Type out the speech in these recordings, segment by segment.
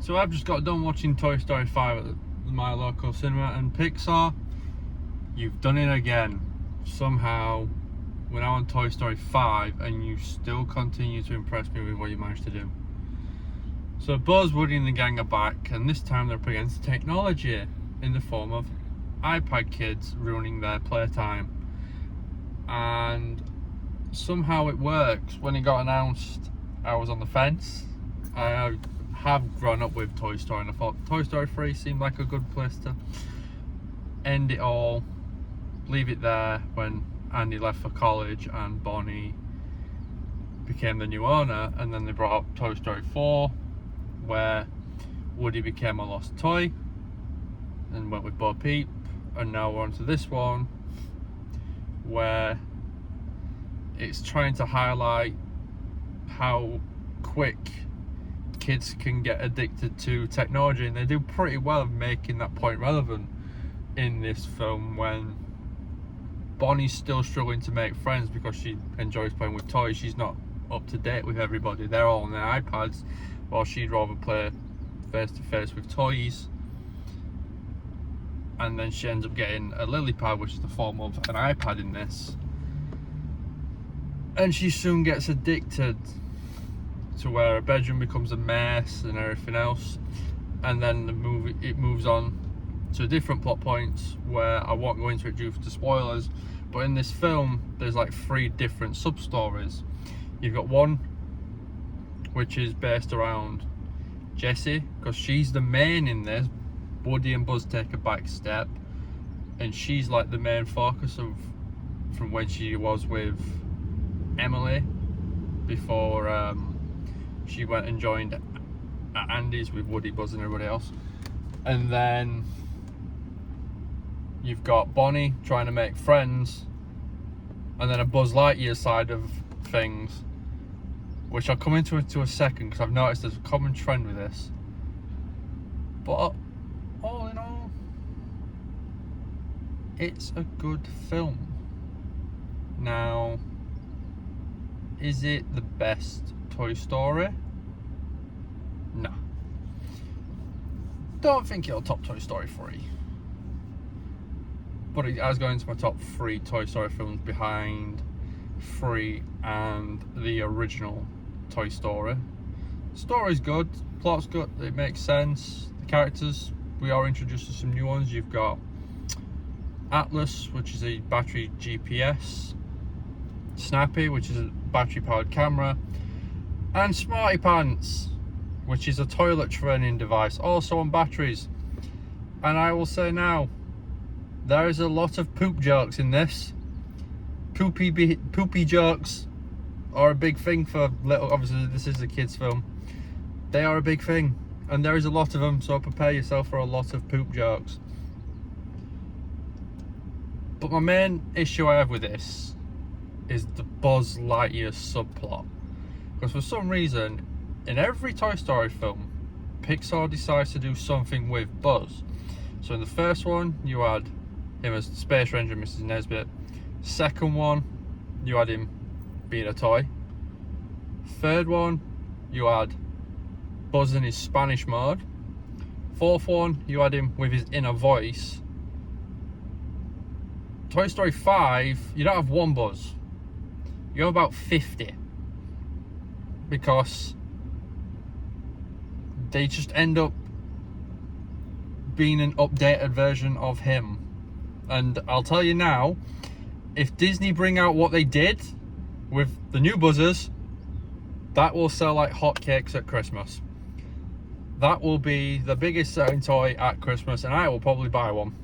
So I've just got done watching Toy Story 5 at my local cinema, and Pixar, you've done it again. Somehow, we're now on Toy Story 5 and you still continue to impress me with what you managed to do. So Buzz, Woody and the gang are back, and this time they're up against technology in the form of iPad kids ruining their playtime. And somehow it works. When it got announced, I was on the fence. I have grown up with Toy Story, and I thought Toy Story 3 seemed like a good place to end it all, leave it there when Andy left for college and Bonnie became the new owner. And then they brought up Toy Story 4, where Woody became a lost toy and went with Bo Peep, and now we're on to this one where it's trying to highlight how quick kids can get addicted to technology, and they do pretty well of making that point relevant in this film when Bonnie's still struggling to make friends because she enjoys playing with toys. She's not up to date with everybody. They're all on their iPads, while she'd rather play face to face with toys. And then she ends up getting a lily pad, which is the form of an iPad in this, and she soon gets addicted to where her bedroom becomes a mess and everything else. And then it moves on to different plot points where I won't go into it due to spoilers, but in this film there's like 3 different sub stories. You've got one which is based around Jessie, because she's the main in this. Woody and Buzz take a back step, and she's like the main focus of from when she was with Emily before she went and joined Andy's with Woody, Buzz and everybody else. And then you've got Bonnie trying to make friends, and then a Buzz Lightyear side of things, which I'll come into a second because I've noticed there's a common trend with this. But all in all, it's a good film. Now, is it the best Toy Story? No. Don't think it'll top Toy Story 3. But it has gone into my top 3 Toy Story films behind 3 and the original Toy Story. The story's good, plot's good, it makes sense. The characters, we are introduced to some new ones. You've got Atlas, which is a battery GPS, Snappy, which is a battery powered camera, and Smarty Pants, which is a toilet training device, also on batteries. And I will say now, there is a lot of poop jokes in this. Poopy jokes are a big thing for little, obviously this is a kids film. They are a big thing, and there is a lot of them, so prepare yourself for a lot of poop jokes. But my main issue I have with this is the Buzz Lightyear subplot, because for some reason in every Toy Story film Pixar decides to do something with Buzz. So in the first one you had him as Space Ranger Mrs. Nesbit. Second one you had him being a toy. Third one you had Buzz in his Spanish mode. Fourth one you had him with his inner voice. Toy Story 5, you don't have one Buzz, you have about 50, because they just end up being an updated version of him. And I'll tell you now, if Disney bring out what they did with the new Buzzers, that will sell like hotcakes at Christmas. That will be the biggest selling toy at Christmas, and I will probably buy one.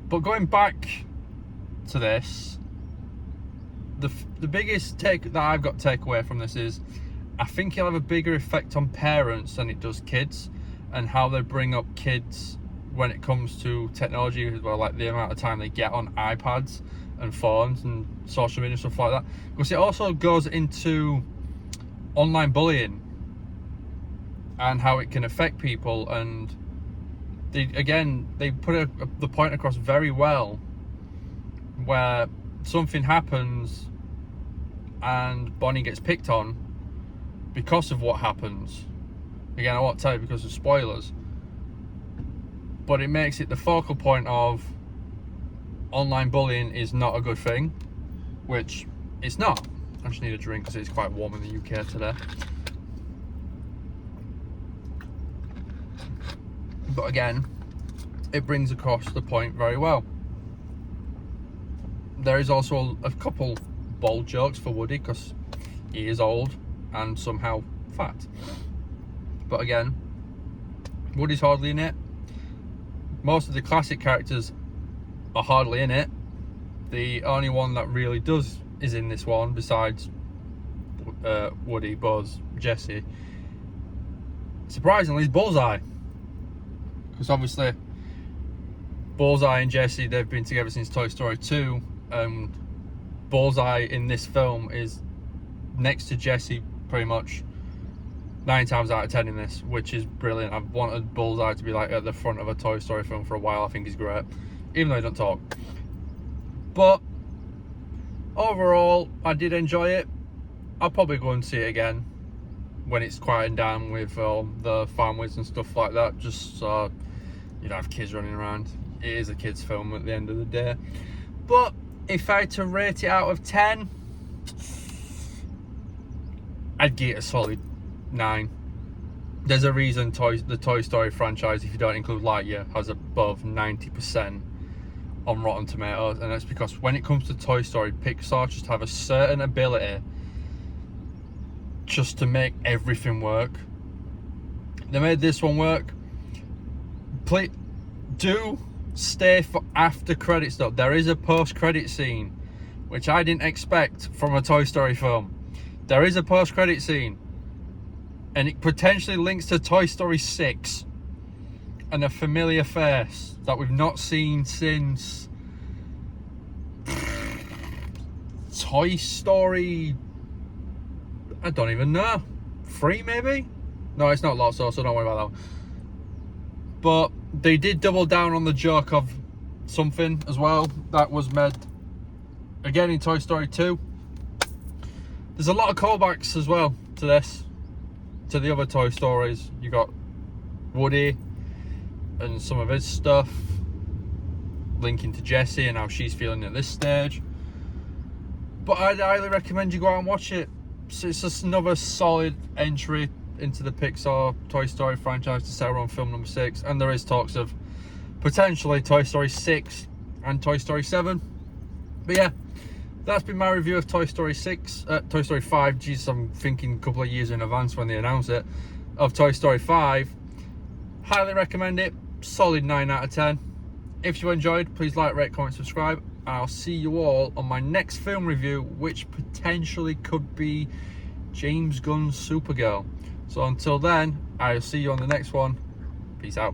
But going back to this, the biggest take that I've got to take away from this is I think it'll have a bigger effect on parents than it does kids, and how they bring up kids when it comes to technology as well, like the amount of time they get on iPads and phones and social media and stuff like that. Because it also goes into online bullying and how it can affect people, and they put the point across very well, where something happens and Bonnie gets picked on, because of what happens. Again, I won't tell you because of spoilers, but it makes it the focal point of online bullying is not a good thing, which it's not. I just need a drink because it's quite warm in the UK today. But again, it brings across the point very well. There is also a couple bold jokes for Woody because he is old and somehow fat. But again, Woody's hardly in it. Most of the classic characters are hardly in it. The only one that really is in this one, besides Woody, Buzz, Jessie, surprisingly, is Bullseye. Because obviously, Bullseye and Jessie, they've been together since Toy Story 2. And Bullseye in this film is next to Jessie pretty much 9 times out of 10 in this, which is brilliant. I've wanted Bullseye to be like at the front of a Toy Story film for a while. I think he's great, even though he doesn't talk. But overall, I did enjoy it. I'll probably go and see it again when it's quieting down with the families and stuff like that, just so you don't have kids running around. It is a kids film at the end of the day. But if I had to rate it out of 10, I'd give it a solid 9. There's a reason the Toy Story franchise, if you don't include Lightyear, has above 90% on Rotten Tomatoes, and that's because when it comes to Toy Story, Pixar just have a certain ability just to make everything work. They made this one work. Do stay for after credits though. There is a post-credit scene, which I didn't expect from a Toy Story film. There is a post-credit scene, and it potentially links to Toy Story 6 and a familiar face that we've not seen since Toy Story, I don't even know, 3 maybe? No, it's not Lotso, so don't worry about that. But they did double down on the joke of something as well that was made again in Toy Story 2. There's a lot of callbacks as well to this, to the other Toy Stories. You got Woody and some of his stuff linking to Jessie and how she's feeling at this stage. But I'd highly recommend you go out and watch it. It's just another solid entry into the Pixar Toy Story franchise to settle on film number 6, and there is talks of potentially Toy Story 6 and Toy Story 7. But yeah, that's been my review of Toy Story 5. Jesus, I'm thinking a couple of years in advance when they announce it. Of Toy Story 5. Highly recommend it. Solid 9 out of 10. If you enjoyed, please like, rate, comment, subscribe, and I'll see you all on my next film review, which potentially could be James Gunn's Supergirl. So until then, I'll see you on the next one. Peace out.